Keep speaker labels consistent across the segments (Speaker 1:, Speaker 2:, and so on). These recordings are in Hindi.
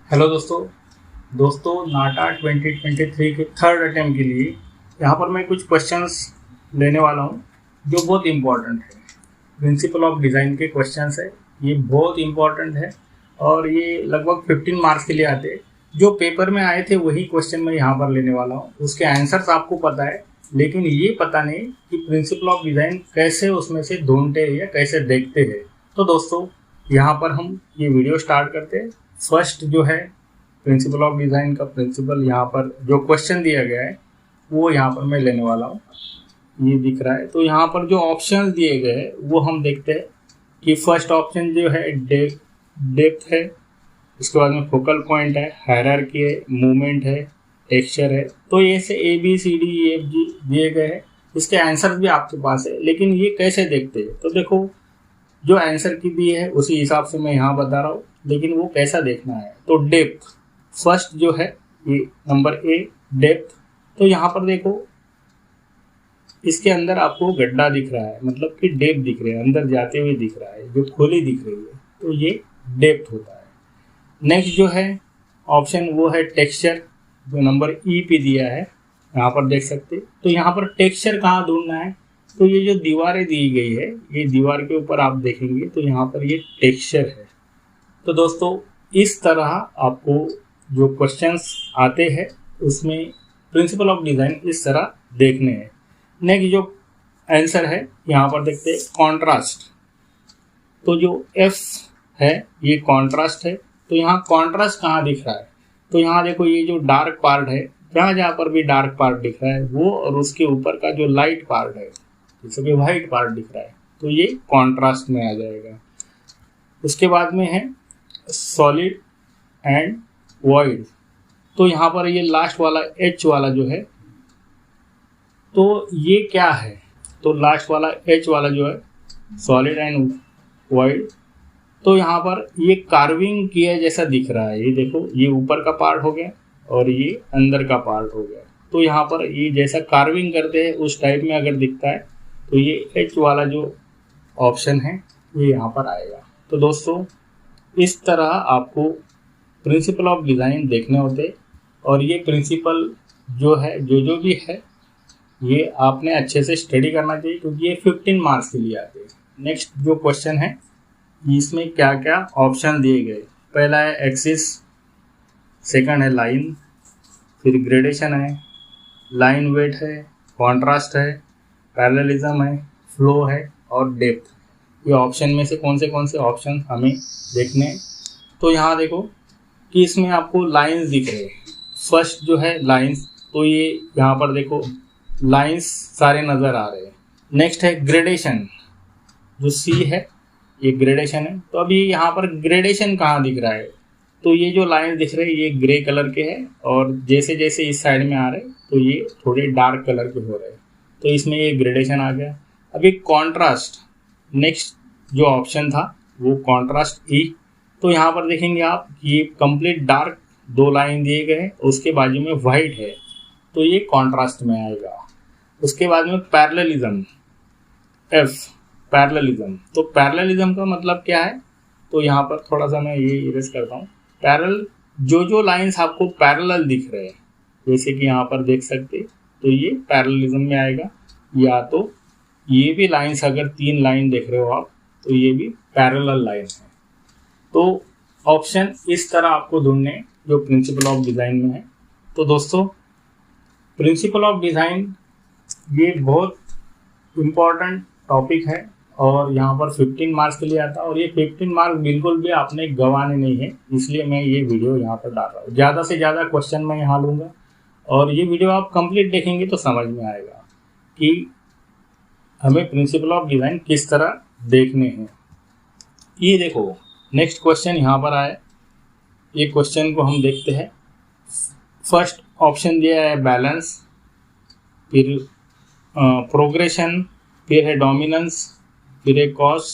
Speaker 1: हेलो दोस्तों। नाटा 2023 के थर्ड अटेम्प्ट के लिए यहाँ पर मैं कुछ क्वेश्चंस लेने वाला हूँ जो बहुत इम्पोर्टेंट है। प्रिंसिपल ऑफ डिज़ाइन के क्वेश्चंस है, ये बहुत इम्पोर्टेंट है और ये लगभग 15 मार्क्स के लिए आते हैं। जो पेपर में आए थे वही क्वेश्चन मैं यहाँ पर लेने वाला हूँ। उसके आंसर्स आपको पता है, लेकिन ये पता नहीं कि प्रिंसिपल ऑफ डिज़ाइन कैसे उसमें से ढूंढते हैं या कैसे देखते हैं। तो दोस्तों, यहाँ पर हम ये वीडियो स्टार्ट करते हैं। फर्स्ट जो है प्रिंसिपल ऑफ डिज़ाइन का प्रिंसिपल, यहाँ पर जो क्वेश्चन दिया गया है वो यहाँ पर मैं लेने वाला हूँ। ये दिख रहा है। तो यहाँ पर जो ऑप्शंस दिए गए हैं वो हम देखते हैं कि फर्स्ट ऑप्शन जो है डेप्थ है, उसके बाद में फोकल पॉइंट है, हायरार्की है, मूवमेंट है, टेक्सचर है। तो ये से ABCDEFG दिए गए हैं। इसके आंसर भी आपके पास है, लेकिन ये कैसे देखते हैं? तो देखो, जो आंसर की दिए है उसी हिसाब से मैं यहाँ बता रहा हूँ, लेकिन वो कैसा देखना है। तो डेप्थ फर्स्ट जो है, ये नंबर A डेप्थ। तो यहाँ पर देखो, इसके अंदर आपको गड्ढा दिख रहा है, मतलब कि डेप्थ दिख रही है, अंदर जाते हुए दिख रहा है, जो खोली दिख रही है, तो ये डेप्थ होता है। नेक्स्ट जो है ऑप्शन वो है टेक्सचर, जो नंबर E पे दिया है, यहाँ पर देख सकते। तो यहाँ पर टेक्सचर कहाँ ढूंढना है? तो ये जो दीवारें दी गई है, ये दीवार के ऊपर आप देखेंगे तो यहाँ पर ये टेक्सचर है। तो दोस्तों, इस तरह आपको जो क्वेश्चंस आते हैं उसमें प्रिंसिपल ऑफ डिज़ाइन इस तरह देखने हैं। नेक्स्ट जो आंसर है यहाँ पर देखते हैं कॉन्ट्रास्ट। तो जो F है ये कॉन्ट्रास्ट है। तो यहाँ कॉन्ट्रास्ट कहाँ दिख रहा है? तो यहाँ देखो, ये जो डार्क पार्ट है, जहाँ जहाँ पर भी डार्क पार्ट दिख रहा है वो, और उसके ऊपर का जो लाइट पार्ट है, जैसे कि वाइट पार्ट दिख रहा है, तो ये कॉन्ट्रास्ट में आ जाएगा। उसके बाद में है सॉलिड एंड वॉइड। तो यहाँ पर ये लास्ट वाला H वाला जो है, तो ये क्या है? तो लास्ट वाला H वाला जो है सॉलिड एंड वॉइड, तो यहाँ पर ये कार्विंग किया जैसा दिख रहा है। ये देखो, ये ऊपर का पार्ट हो गया और ये अंदर का पार्ट हो गया। तो यहाँ पर ये जैसा कार्विंग करते हैं उस टाइप में अगर दिखता है तो ये H वाला जो ऑप्शन है ये यहाँ पर आएगा। तो दोस्तों, इस तरह आपको प्रिंसिपल ऑफ डिज़ाइन देखने होते, और ये प्रिंसिपल जो है, जो भी है, ये आपने अच्छे से स्टडी करना चाहिए, क्योंकि ये 15 मार्क्स के लिए आते हैं। नेक्स्ट जो क्वेश्चन है, इसमें क्या क्या ऑप्शन दिए गए। पहला है एक्सिस, सेकंड है लाइन, फिर ग्रेडेशन है, लाइन वेट है, कॉन्ट्रास्ट है, पैरेललिज्म है, फ्लो है और डेप्थ। ये ऑप्शन में से कौन से ऑप्शन हमें देखने हैं? तो यहाँ देखो कि इसमें आपको लाइंस दिख रहे हैं। फर्स्ट जो है लाइंस, तो ये यहाँ पर देखो लाइंस सारे नज़र आ रहे हैं। नेक्स्ट है ग्रेडेशन, जो C है ये ग्रेडेशन है। तो अभी यहाँ पर ग्रेडेशन कहाँ दिख रहा है? तो ये जो लाइन दिख रहे हैं ये ग्रे कलर के हैं, और जैसे जैसे इस साइड में आ रहे हैं तो ये थोड़े डार्क कलर के हो रहे हैं, तो इसमें ये ग्रेडेशन आ गया। अभी कॉन्ट्रास्ट, नेक्स्ट जो ऑप्शन था वो कॉन्ट्रास्ट E। तो यहाँ पर देखेंगे आप, ये कंप्लीट डार्क दो लाइन दिए गए हैं, उसके बाजू में वाइट है, तो ये कॉन्ट्रास्ट में आएगा। उसके बाद में पैरेललिज्म, F पैरेललिज्म। तो पैरेललिज्म का मतलब क्या है? तो यहाँ पर थोड़ा सा मैं ये इरेज करता हूँ। पैरेलल, जो लाइंस आपको पैरेलल दिख रहे हैं, जैसे कि यहाँ पर देख सकते, तो ये पैरेललिज्म में आएगा। या तो ये भी लाइंस, अगर 3 लाइन देख रहे हो आप, तो ये भी पैरेलल लाइन है। तो ऑप्शन इस तरह आपको ढूंढने जो प्रिंसिपल ऑफ डिज़ाइन में है। तो दोस्तों, प्रिंसिपल ऑफ डिज़ाइन ये बहुत इम्पॉर्टेंट टॉपिक है, और यहाँ पर 15 मार्क्स के लिए आता है, और ये 15 मार्क्स बिल्कुल भी आपने गंवाने नहीं है, इसलिए मैं ये वीडियो यहाँ पर डाल रहा हूँ। ज़्यादा से ज़्यादा क्वेश्चन मैं यहाँ लूँगा, और ये वीडियो आप कंप्लीट देखेंगे तो समझ में आएगा कि हमें प्रिंसिपल ऑफ डिज़ाइन किस तरह देखने हैं। ये देखो, नेक्स्ट क्वेश्चन यहाँ पर आया, ये क्वेश्चन को हम देखते हैं। फर्स्ट ऑप्शन दिया है बैलेंस, फिर प्रोग्रेशन, फिर है डोमिनेंस, फिर है कॉस,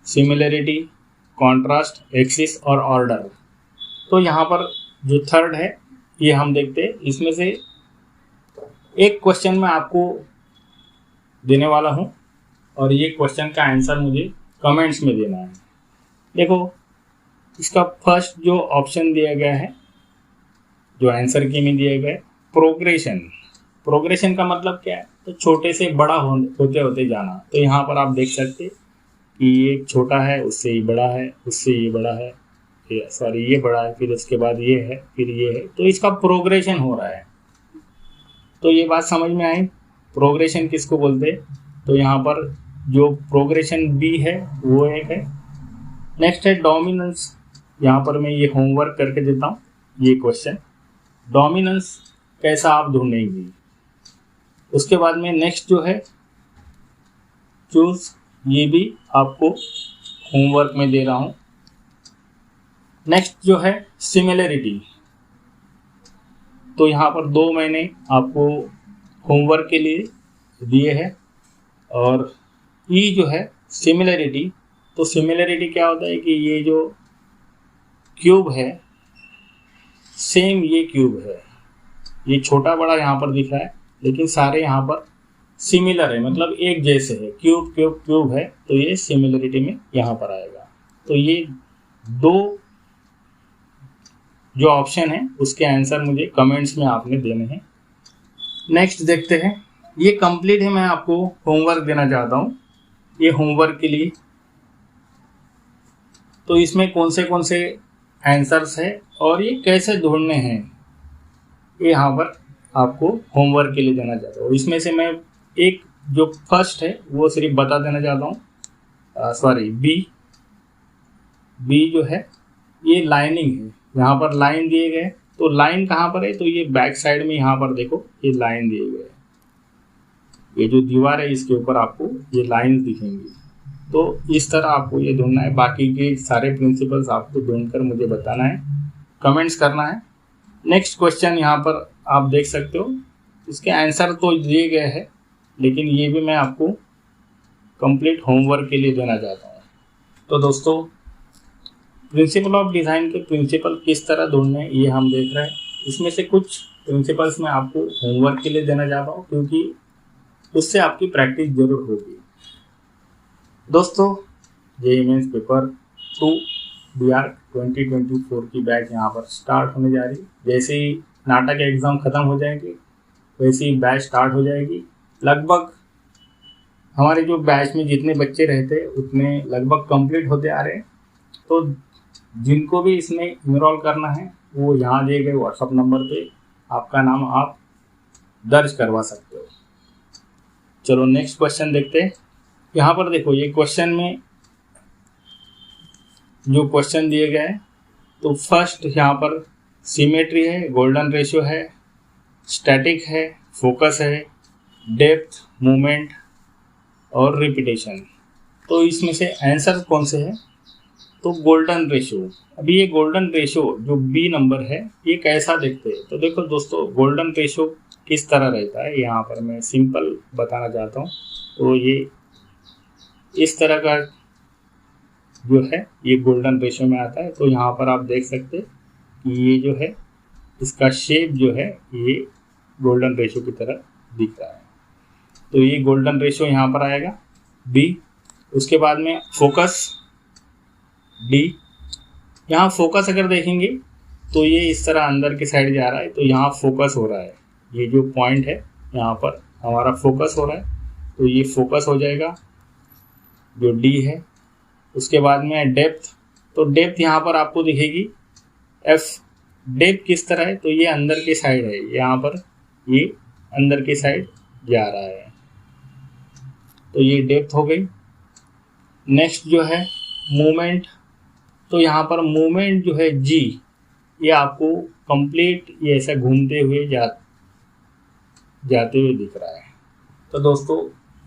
Speaker 1: सिमिलरिटी, कॉन्ट्रास्ट, एक्सिस और ऑर्डर। तो यहाँ पर जो थर्ड है ये हम देखते हैं। इसमें से एक क्वेश्चन मैं आपको देने वाला हूँ, और ये क्वेश्चन का आंसर मुझे कमेंट्स में देना है। देखो, इसका फर्स्ट जो ऑप्शन दिया गया है, जो आंसर की में दिया गया है, प्रोग्रेशन। प्रोग्रेशन का मतलब क्या है? तो छोटे से बड़ा होते होते जाना। तो यहाँ पर आप देख सकते कि ये छोटा है, उससे ये बड़ा है, उससे ये बड़ा है, सॉरी ये बड़ा है, फिर उसके बाद ये है, फिर ये है। तो इसका प्रोग्रेशन हो रहा है। तो ये बात समझ में आई, प्रोग्रेशन किसको बोलते हैं? तो यहाँ पर जो प्रोग्रेशन बी है वो एक है। नेक्स्ट है डोमिनेंस। यहाँ पर मैं ये होमवर्क करके देता हूँ, ये क्वेश्चन डोमिनेंस कैसा आप ढूंढेंगे। उसके बाद में नेक्स्ट जो है चूज, ये भी आपको होमवर्क में दे रहा हूँ। नेक्स्ट जो है सिमिलरिटी। तो यहाँ पर 2 मैंने आपको होमवर्क के लिए दिए हैं। और ई जो है सिमिलरिटी, तो सिमिलरिटी क्या होता है कि ये जो क्यूब है सेम ये क्यूब है, ये छोटा बड़ा यहाँ पर दिख रहा है लेकिन सारे यहाँ पर सिमिलर है, मतलब एक जैसे है, क्यूब क्यूब क्यूब है। तो ये सिमिलरिटी में यहाँ पर आएगा। तो ये 2 जो ऑप्शन है उसके आंसर मुझे कमेंट्स में आपने देने हैं। नेक्स्ट देखते हैं, ये कंप्लीट है, मैं आपको होमवर्क देना चाहता हूँ। ये होमवर्क के लिए तो इसमें कौन से आंसर्स है और ये कैसे ढूंढने हैं, ये यहाँ पर आपको होमवर्क के लिए देना चाहता हूँ। इसमें से मैं एक जो फर्स्ट है वो सिर्फ बता देना चाहता हूँ। सॉरी बी जो है ये लाइनिंग है, यहाँ पर लाइन दिए गए। तो लाइन कहाँ पर है? तो ये बैक साइड में यहाँ पर देखो ये लाइन दिए गए, ये जो दीवार है इसके ऊपर आपको ये लाइन दिखेंगी। तो इस तरह आपको ये ढूंढना है। बाकी के सारे प्रिंसिपल्स आपको ढूंढकर मुझे बताना है, कमेंट्स करना है। नेक्स्ट क्वेश्चन यहाँ पर आप देख सकते हो, इसके आंसर तो दिए गए हैं लेकिन ये भी मैं आपको कंप्लीट होमवर्क के लिए देना चाहता हूँ। तो दोस्तों प्रिंसिपल ऑफ डिज़ाइन के प्रिंसिपल किस तरह ढूंढने ये हम देख रहे हैं। इसमें से कुछ प्रिंसिपल्स मैं आपको होमवर्क के लिए देना चाहता हूँ क्योंकि उससे आपकी प्रैक्टिस जरूर होगी। दोस्तों जेईई मेंस पेपर 2 DR 2024 की बैच यहाँ पर स्टार्ट होने जा रही है। जैसे ही नाटा के एग्ज़ाम ख़त्म हो जाएंगे वैसे ही बैच स्टार्ट हो जाएगी। लगभग हमारे जो बैच में जितने बच्चे रहते हैं उतने लगभग कंप्लीट होते आ रहे हैं। तो जिनको भी इसमें इनरोल करना है वो यहाँ दिए गए व्हाट्सअप नंबर पे आपका नाम आप दर्ज करवा सकते हो। चलो नेक्स्ट क्वेश्चन देखते हैं। यहाँ पर देखो ये क्वेश्चन में जो क्वेश्चन दिए गए हैं, तो फर्स्ट यहाँ पर सिमेट्री है, गोल्डन रेशियो है, स्टैटिक है, फोकस है, डेप्थ, मूवमेंट और रिपीटेशन। तो इसमें से आंसर कौन से है? तो गोल्डन रेशियो। अभी ये गोल्डन रेशियो जो बी नंबर है ये कैसा देखते हैं? तो देखो दोस्तों गोल्डन रेशियो किस तरह रहता है यहाँ पर मैं सिंपल बताना चाहता हूँ। तो ये इस तरह का जो है ये गोल्डन रेशियो में आता है। तो यहाँ पर आप देख सकते हैं कि ये जो है इसका शेप जो है ये गोल्डन रेशियो की तरह दिख रहा है। तो ये गोल्डन रेशियो यहाँ पर आएगा बी। उसके बाद में फोकस डी। यहाँ फोकस अगर देखेंगे तो ये इस तरह अंदर की साइड जा रहा है, तो यहाँ फोकस हो रहा है। ये जो पॉइंट है यहाँ पर हमारा फोकस हो रहा है, तो ये फोकस हो जाएगा जो डी है। उसके बाद में डेप्थ, तो डेप्थ यहाँ पर आपको दिखेगी एफ। डेप्थ किस तरह है? तो ये अंदर की साइड है, यहाँ पर ये अंदर की साइड जा रहा है, तो ये डेप्थ हो गई। नेक्स्ट जो है मूवमेंट, तो यहाँ पर मूवमेंट जो है जी, ये आपको कंप्लीट ये ऐसा घूमते हुए जाते हुए दिख रहा है। तो दोस्तों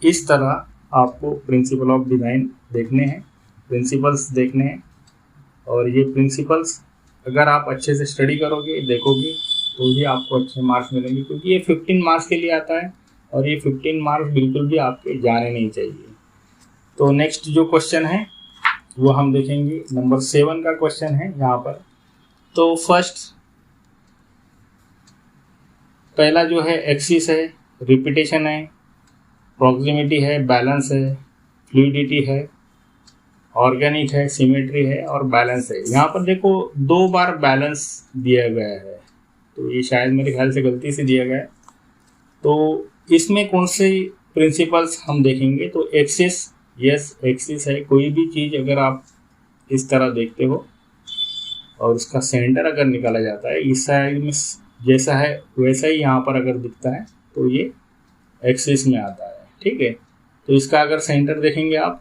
Speaker 1: इस तरह आपको प्रिंसिपल ऑफ डिज़ाइन देखने हैं, प्रिंसिपल्स देखने हैं। और ये प्रिंसिपल्स अगर आप अच्छे से स्टडी करोगे, देखोगे, तो ही आपको अच्छे मार्क्स मिलेंगे, क्योंकि ये 15 मार्क्स के लिए आता है और ये 15 मार्क्स बिल्कुल भी आपके जाने नहीं चाहिए। तो नेक्स्ट जो क्वेश्चन है वो हम देखेंगे, नंबर 7 का क्वेश्चन है यहाँ पर। तो फर्स्ट पहला जो है एक्सिस है, रिपीटेशन है, प्रॉक्सिमिटी है, बैलेंस है, फ्लूइडिटी है ऑर्गेनिक है, सिमेट्री है और बैलेंस है। यहाँ पर देखो 2 बार बैलेंस दिया गया है, तो ये शायद मेरे ख्याल से गलती से दिया गया है। तो इसमें कौन से प्रिंसिपल्स हम देखेंगे, तो एक्सिस, यस एक्सिस है। कोई भी चीज़ अगर आप इस तरह देखते हो और उसका सेंटर अगर निकाला जाता है इस साइड में जैसा है वैसा ही यहाँ पर अगर दिखता है तो ये एक्सिस में आता है, ठीक है। तो इसका अगर सेंटर देखेंगे आप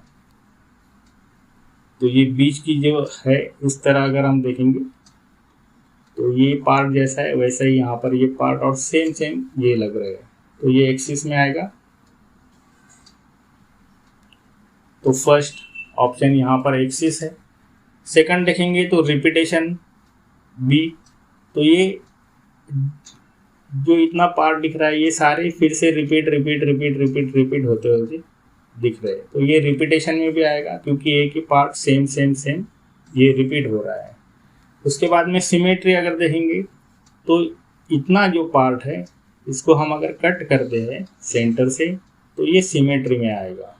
Speaker 1: तो ये बीच की जो है इस तरह अगर हम देखेंगे तो ये पार्ट जैसा है वैसा ही यहाँ पर ये पार्ट और सेम ये लग रहा है, तो ये एक्सिस में आएगा। तो फर्स्ट ऑप्शन यहाँ पर एक्सिस है। सेकंड देखेंगे तो रिपीटेशन बी, तो ये जो इतना पार्ट दिख रहा है ये सारे फिर से रिपीट होते दिख रहे हैं, तो ये रिपीटेशन में भी आएगा क्योंकि एक ही पार्ट सेम ये रिपीट हो रहा है। उसके बाद में सिमेट्री अगर देखेंगे तो इतना जो पार्ट है इसको हम अगर कट करते हैं सेंटर से तो ये सिमेट्री में आएगा,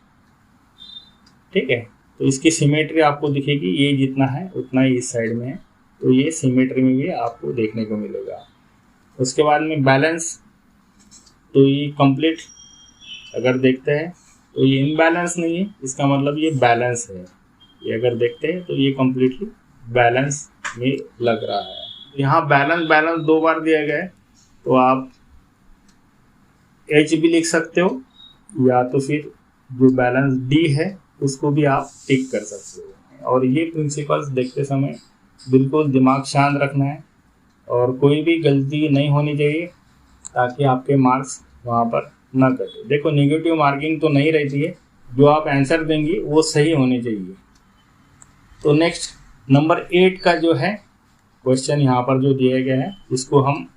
Speaker 1: ठीक है। तो इसकी सिमेट्री आपको दिखेगी, ये जितना है उतना ही इस साइड में है, तो ये सिमेट्री में भी आपको देखने को मिलेगा। उसके बाद में बैलेंस, तो ये कंप्लीट अगर देखते हैं तो ये इम्बैलेंस नहीं है, इसका मतलब ये बैलेंस है। ये अगर देखते हैं तो ये कम्प्लीटली बैलेंस में लग रहा है। यहाँ बैलेंस 2 बार दिया गया है, तो आप एच भी लिख सकते हो या तो फिर जो बैलेंस डी है उसको भी आप टिक कर सकते हो। और ये प्रिंसिपल्स देखते समय बिल्कुल दिमाग शांत रखना है और कोई भी गलती नहीं होनी चाहिए ताकि आपके मार्क्स वहाँ पर ना कटे। देखो नेगेटिव मार्किंग तो नहीं रहती है, जो आप आंसर देंगे वो सही होने चाहिए। तो नेक्स्ट नंबर 8 का जो है क्वेश्चन यहाँ पर जो दिया गया है इसको हम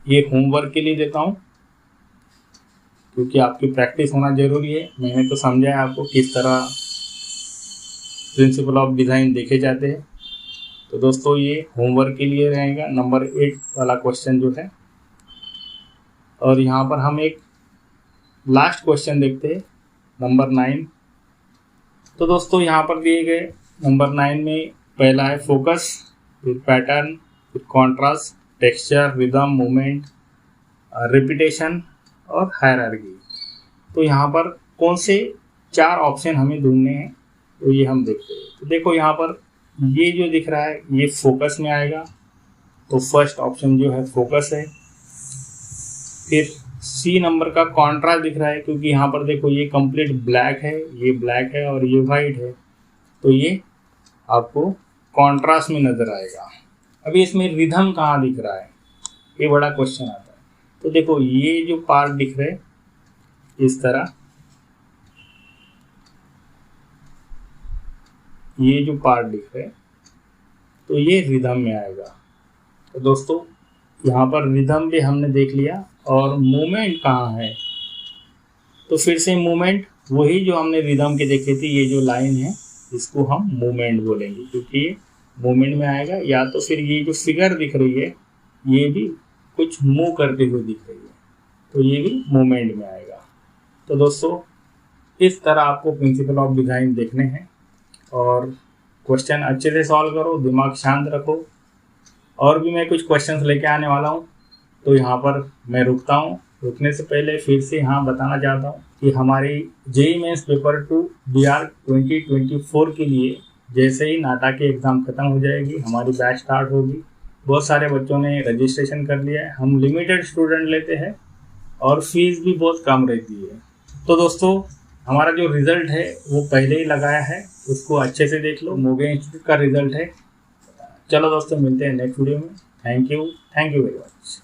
Speaker 1: ये होमवर्क के लिए देता हूँ क्योंकि आपकी प्रैक्टिस होना जरूरी है। मैंने तो समझा है आपको किस तरह प्रिंसिपल ऑफ डिज़ाइन देखे जाते हैं। तो दोस्तों ये होमवर्क के लिए रहेगा नंबर 8 वाला क्वेश्चन जो है। और यहाँ पर हम एक लास्ट क्वेश्चन देखते हैं नंबर 9। तो दोस्तों यहाँ पर दिए गए नंबर 9 में पहला है focus with pattern with contrast texture rhythm movement repetition और हायरार्की। तो यहाँ पर कौन से 4 ऑप्शन हमें ढूंढने हैं तो ये हम देखते हैं। तो देखो यहाँ पर ये जो दिख रहा है ये फोकस में आएगा, तो फर्स्ट ऑप्शन जो है फोकस है। फिर सी नंबर का कॉन्ट्रास्ट दिख रहा है क्योंकि यहाँ पर देखो ये कंप्लीट ब्लैक है, ये ब्लैक है और ये वाइट है, तो ये आपको कॉन्ट्रास्ट में नज़र आएगा। अभी इसमें रिदम कहाँ दिख रहा है, ये बड़ा क्वेश्चन आता है। तो देखो ये जो पार्ट दिख रहे इस तरह, ये जो पार्ट दिख रहे तो ये रिदम में आएगा। तो दोस्तों यहाँ पर रिदम भी हमने देख लिया। और मूवमेंट कहाँ है, तो फिर से मूवमेंट वही जो हमने रिदम के देखे थे, ये जो लाइन है इसको हम मूवमेंट बोलेंगे क्योंकि ये मूवमेंट में आएगा। या तो फिर ये जो फिगर दिख रही है ये भी कुछ मूव करते हुए दिख रही है, तो ये भी मूवमेंट में आएगा। तो दोस्तों इस तरह आपको प्रिंसिपल ऑफ डिज़ाइन देखने हैं और क्वेश्चन अच्छे से सॉल्व करो, दिमाग शांत रखो। और भी मैं कुछ क्वेश्चंस लेके आने वाला हूँ, तो यहाँ पर मैं रुकता हूँ। रुकने से पहले फिर से यहाँ बताना चाहता हूँ कि हमारी जेईई मेंस पेपर 2 बिहार 2024 के लिए जैसे ही नाटा की एग्ज़ाम ख़त्म हो जाएगी हमारी बैच स्टार्ट होगी। बहुत सारे बच्चों ने रजिस्ट्रेशन कर लिया है। हम लिमिटेड स्टूडेंट लेते हैं और फीस भी बहुत कम रहती है। तो दोस्तों हमारा जो रिज़ल्ट है वो पहले ही लगाया है, उसको अच्छे से देख लो। मोगे इंस्टीट्यूट का रिज़ल्ट है। चलो दोस्तों मिलते हैं नेक्स्ट वीडियो में। Thank you very much.